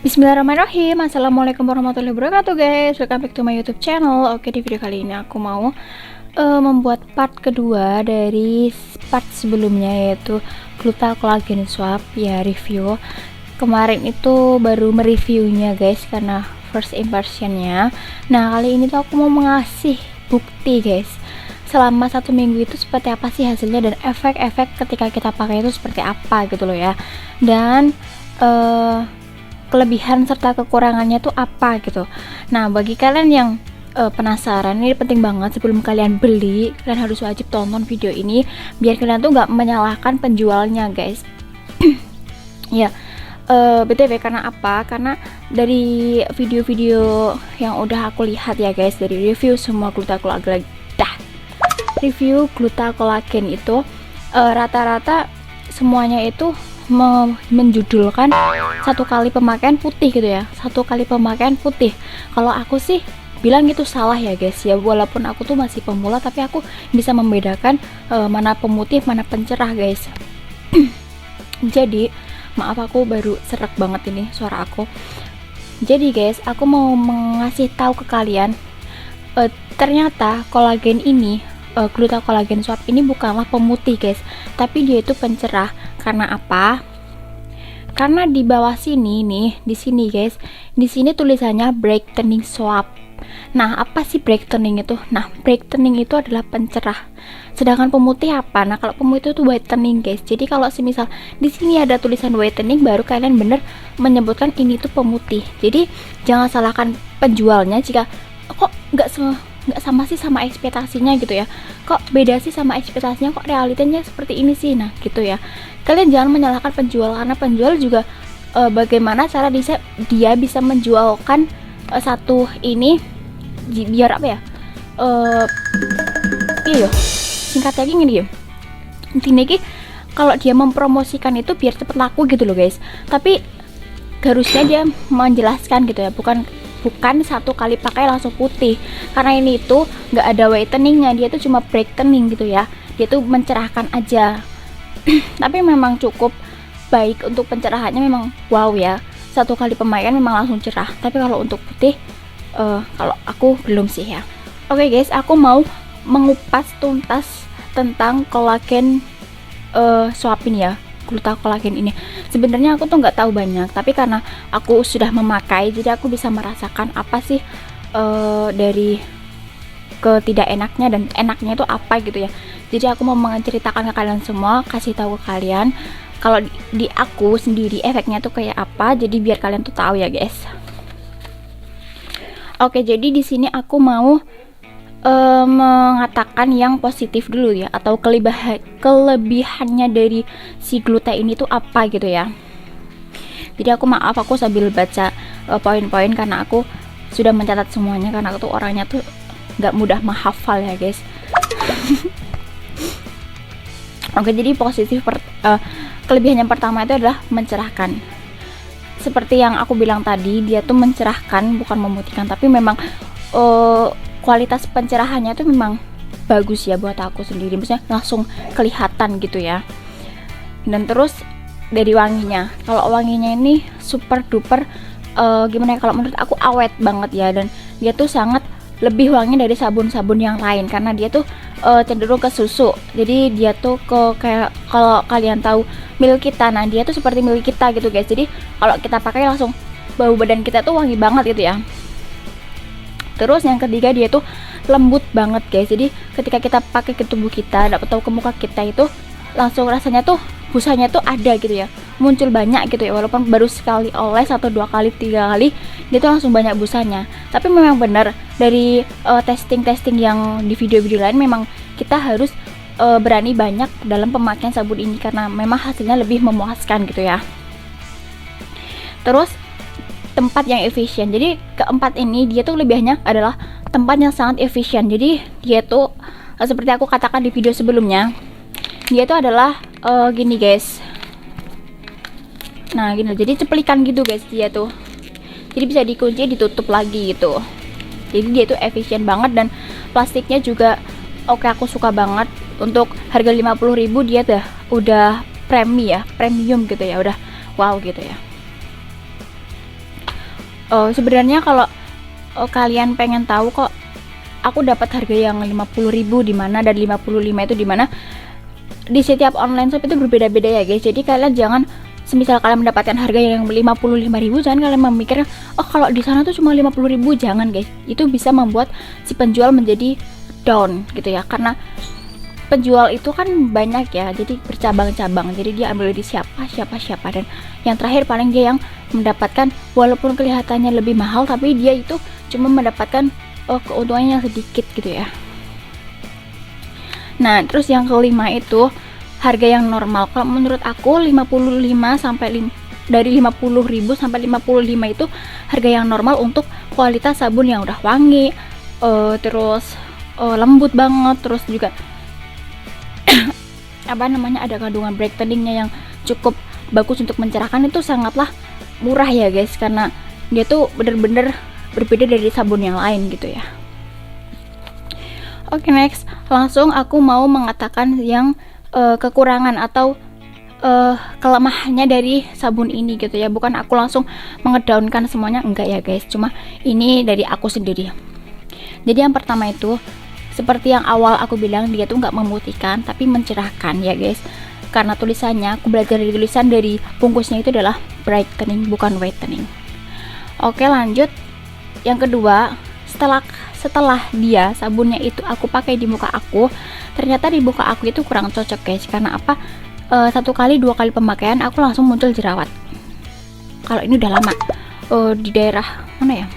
Bismillahirrahmanirrahim. Assalamualaikum warahmatullahi wabarakatuh guys. Welcome back to my YouTube channel. Oke, di video kali ini aku mau membuat part kedua dari part sebelumnya, yaitu Gluta Collagen Swap ya, review. Kemarin itu baru mereviewnya guys, karena first impressionnya. Nah, kali ini tuh aku mau mengasih bukti guys, selama 1 minggu itu seperti apa sih hasilnya, dan efek-efek ketika kita pakai itu seperti apa gitu loh ya. Dan kelebihan serta kekurangannya tuh apa gitu. Nah, bagi kalian yang penasaran, ini penting banget sebelum kalian beli, kalian harus wajib tonton video ini biar kalian tuh nggak menyalahkan penjualnya guys. Ya, BTW karena apa? Karena dari video-video yang udah aku lihat ya guys, dari review semua review Gluta Collagen itu rata-rata semuanya itu menjudulkan 1 kali pemakaian putih gitu ya, 1 kali pemakaian putih. Kalau aku sih bilang itu salah ya guys ya, walaupun aku tuh masih pemula tapi aku bisa membedakan mana pemutih mana pencerah guys. Jadi maaf, aku baru serak banget ini suara aku. Jadi guys, aku mau mengasih tahu ke kalian, ternyata kolagen ini, Gluta Collagen Swap ini bukanlah pemutih guys, tapi dia itu pencerah. Karena apa? Karena di bawah sini nih, di sini guys, di sini tulisannya brightening swap. Nah, apa sih brightening itu? Nah, brightening itu adalah pencerah. Sedangkan pemutih apa? Nah, kalau pemutih itu whitening guys. Jadi kalau semisal di sini ada tulisan whitening, baru kalian bener menyebutkan ini tuh pemutih. Jadi jangan salahkan penjualnya jika kok nggak sama sih sama ekspektasinya gitu ya, kok beda sih sama ekspektasinya, kok realitanya seperti ini sih. Nah gitu ya, kalian jangan menyalahkan penjual, karena penjual juga bagaimana cara dia bisa menjualkan satu ini biar apa ya, iya singkatnya gini ya, intinya kalau dia mempromosikan itu biar cepet laku gitu loh guys, tapi harusnya dia menjelaskan gitu ya, bukan 1 kali pakai langsung putih, karena ini tuh nggak ada whiteningnya, dia tuh cuma brightening gitu ya, dia tuh mencerahkan aja. Tapi memang cukup baik untuk pencerahannya, memang wow ya, 1 kali pemakaian memang langsung cerah. Tapi kalau untuk putih, kalau aku belum sih ya. Oke guys, aku mau mengupas tuntas tentang kolagen swap ini ya, Gluta Collagen ini. Sebenarnya aku tuh nggak tahu banyak, tapi karena aku sudah memakai, jadi aku bisa merasakan apa sih dari ketidak enaknya dan enaknya itu apa gitu ya. Jadi aku mau menceritakan ke kalian semua, kasih tahu ke kalian kalau di aku sendiri efeknya tuh kayak apa, jadi biar kalian tuh tahu ya guys. Oke, jadi di sini aku mau mengatakan yang positif dulu ya, atau kelebihannya dari si Gluta ini tuh apa gitu ya. Jadi aku sambil baca poin-poin, karena aku sudah mencatat semuanya, karena aku tuh orangnya tuh nggak mudah menghafal ya guys. Oke, jadi kelebihan yang pertama itu adalah mencerahkan. Seperti yang aku bilang tadi, dia tuh mencerahkan, bukan memutihkan, tapi memang kualitas pencerahannya tuh memang bagus ya buat aku sendiri, maksudnya langsung kelihatan gitu ya. Dan terus dari wanginya, kalau wanginya ini super duper gimana ya, kalau menurut aku awet banget ya, dan dia tuh sangat lebih wangi dari sabun-sabun yang lain, karena dia tuh cenderung ke susu. Jadi dia tuh kayak, kalau kalian tahu milk kita, nah dia tuh seperti milk kita gitu guys. Jadi kalau kita pakai langsung bau badan kita tuh wangi banget gitu ya. Terus yang ketiga, dia tuh lembut banget guys. Jadi ketika kita pakai ke tubuh kita atau ke muka kita itu langsung rasanya tuh busanya tuh ada gitu ya, muncul banyak gitu ya, walaupun baru sekali oles 1, 2 kali, 3 kali, dia tuh langsung banyak busanya. Tapi memang benar dari testing yang di video-video lain, memang kita harus berani banyak dalam pemakaian sabun ini, karena memang hasilnya lebih memuaskan gitu ya. Terus tempat yang efisien. Jadi keempat ini, dia tuh kelebihannya adalah tempat yang sangat efisien. Jadi dia tuh seperti aku katakan di video sebelumnya, dia tuh adalah gini guys. Nah gini, jadi ceplikan gitu guys dia tuh. Jadi bisa dikunci, ditutup lagi gitu. Jadi dia tuh efisien banget, dan plastiknya juga oke, aku suka banget. Untuk harga 50.000 dia udah premium gitu ya, udah wow gitu ya. Sebenarnya kalau kalian pengen tahu kok aku dapat harga yang 50.000 di mana dan 55 itu di mana, di setiap online shop itu berbeda-beda ya guys. Jadi kalian jangan, semisal kalian mendapatkan harga yang 55.000, jangan kalian memikir oh kalau di sana tuh cuma 50.000. Jangan guys, itu bisa membuat si penjual menjadi down gitu ya, karena penjual itu kan banyak ya, jadi bercabang-cabang, jadi dia ambil dari siapa, dan yang terakhir paling dia yang mendapatkan, walaupun kelihatannya lebih mahal tapi dia itu cuma mendapatkan keuntungannya yang sedikit gitu ya. Nah terus yang kelima itu harga yang normal. Kalau menurut aku 55 sampai dari 50.000 sampai 55 itu harga yang normal untuk kualitas sabun yang udah wangi, terus lembut banget, terus juga ada kandungan brightening-nya yang cukup bagus untuk mencerahkan. Itu sangatlah murah ya guys, karena dia tuh bener-bener berbeda dari sabun yang lain gitu ya. Oke, next, langsung aku mau mengatakan yang kekurangan atau kelemahannya dari sabun ini gitu ya. Bukan aku langsung mengedownkan semuanya, enggak ya guys, cuma ini dari aku sendiri. Jadi yang pertama itu, seperti yang awal aku bilang, dia tuh nggak memutihkan tapi mencerahkan ya guys. Karena tulisannya, aku belajar dari tulisan dari bungkusnya itu adalah brightening bukan whitening. Oke, lanjut. Yang kedua, setelah dia sabunnya itu aku pakai di muka aku, ternyata di muka aku itu kurang cocok guys. Karena apa? 1 kali 2 kali pemakaian aku langsung muncul jerawat. Kalau ini udah lama di daerah mana ya?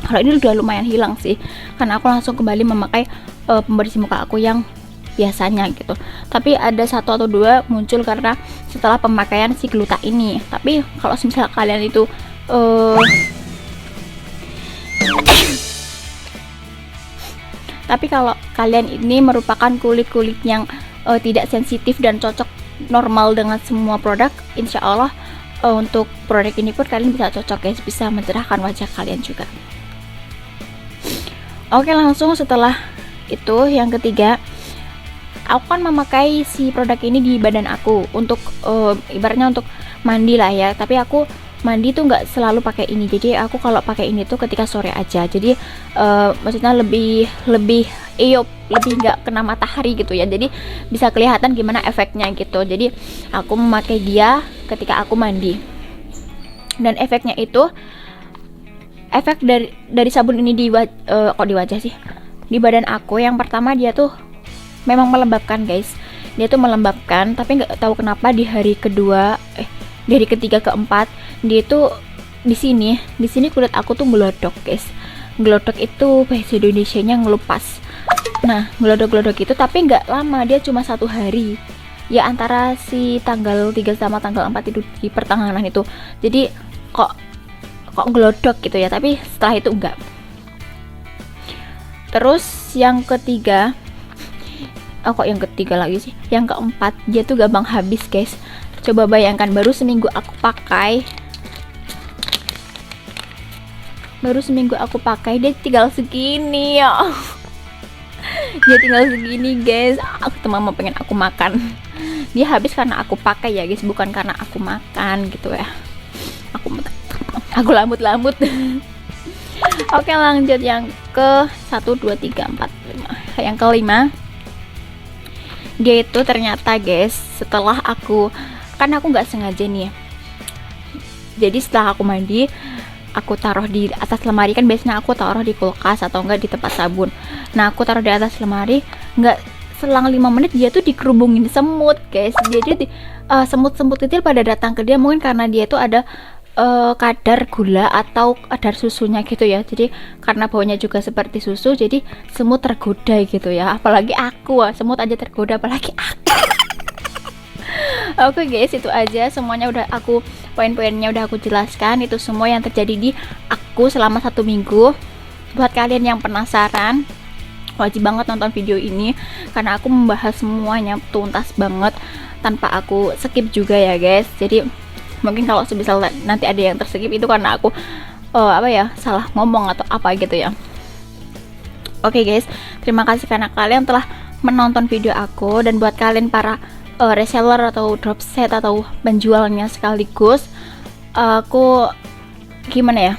Kalau ini udah lumayan hilang sih, karena aku langsung kembali memakai pembersih muka aku yang biasanya gitu. Tapi ada 1 atau 2 muncul karena setelah pemakaian si gluta ini. Tapi kalau misalnya kalian itu tapi kalau kalian ini merupakan kulit yang tidak sensitif dan cocok normal dengan semua produk, insya Allah untuk produk ini pun kalian bisa cocok guys, bisa mencerahkan wajah kalian juga. Oke, langsung setelah itu yang ketiga, aku kan memakai si produk ini di badan aku untuk ibaratnya untuk mandi lah ya. Tapi aku mandi tuh nggak selalu pakai ini, jadi aku kalau pakai ini tuh ketika sore aja. Jadi maksudnya lebih nggak kena matahari gitu ya, jadi bisa kelihatan gimana efeknya gitu. Jadi aku memakai dia ketika aku mandi, dan efeknya itu efek dari sabun ini di wajah sih, di badan aku. Yang pertama, dia tuh memang melembabkan guys, dia tuh melembabkan. Tapi nggak tahu kenapa di hari kedua dari ketiga keempat, dia tuh di sini kulit aku tuh ngelodok guys. Ngelodok itu bahasa Indonesianya ngelupas. Nah, ngelodok itu tapi nggak lama, dia cuma 1 hari ya, antara si tanggal 3 sama tanggal 4 itu di pertengahan itu. Jadi kok ngelodok gitu ya, tapi setelah itu enggak. Terus yang ketiga, yang ketiga lagi sih, yang keempat, dia tuh gampang habis guys. Coba bayangkan, baru seminggu aku pakai, dia tinggal segini ya. Dia tinggal segini guys. Aku tuh mama pengen aku makan. Dia habis karena aku pakai ya guys, bukan karena aku makan gitu ya. Aku lamut-lamut. Oke, lanjut yang ke 1, 2, 3, 4, 5. Yang kelima, dia itu ternyata guys, setelah aku nggak sengaja nih ya. Jadi setelah aku mandi, aku taruh di atas lemari. Kan biasanya aku taruh di kulkas atau enggak di tempat sabun. Nah, aku taruh di atas lemari, nggak selang 5 menit dia tuh dikerubungin semut guys. Jadi semut-semut kecil pada datang ke dia, mungkin karena dia tuh ada kadar gula atau kadar susunya gitu ya. Jadi karena baunya juga seperti susu, jadi semut tergoda gitu ya. Apalagi aku, semut aja tergoda, apalagi aku. Oke guys, itu aja semuanya udah aku, poin-poinnya udah aku jelaskan. Itu semua yang terjadi di aku selama 1 minggu. Buat kalian yang penasaran, wajib banget nonton video ini karena aku membahas semuanya tuntas banget tanpa aku skip juga ya guys. Jadi mungkin kalau sebisa nanti ada yang terskip itu karena aku salah ngomong atau apa gitu ya. Oke guys, terima kasih karena kalian telah menonton video aku. Dan buat kalian para reseller atau dropset atau penjualnya sekaligus, aku gimana ya,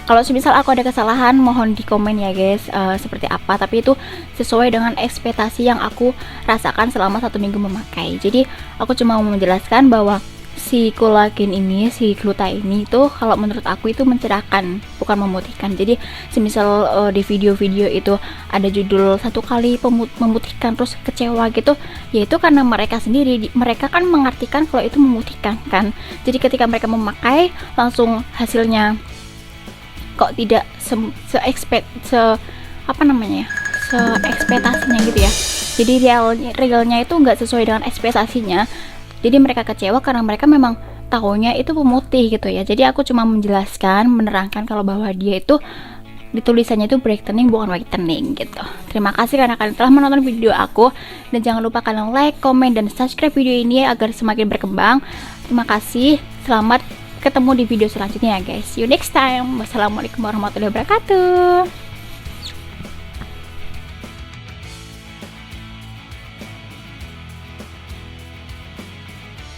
kalau semisal aku ada kesalahan mohon di komen ya guys, seperti apa, tapi itu sesuai dengan ekspektasi yang aku rasakan selama 1 minggu memakai. Jadi aku cuma mau menjelaskan bahwa si kolagen ini, si gluta ini tuh kalau menurut aku itu mencerahkan, bukan memutihkan. Jadi semisal di video-video itu ada judul 1 kali memutihkan terus kecewa gitu, yaitu karena mereka sendiri, mereka kan mengartikan kalau itu memutihkan kan. Jadi ketika mereka memakai langsung hasilnya kok tidak ekspektasinya gitu ya. Jadi realnya itu nggak sesuai dengan ekspektasinya. Jadi mereka kecewa karena mereka memang tahunya itu pemutih gitu ya. Jadi aku cuma menjelaskan, menerangkan kalau bahwa dia itu di tulisannya itu brightening bukan whitening gitu. Terima kasih karena kalian telah menonton video aku, dan jangan lupa kalian like, komen, dan subscribe video ini agar semakin berkembang. Terima kasih, selamat ketemu di video selanjutnya ya guys. See you next time. Wassalamualaikum warahmatullahi wabarakatuh.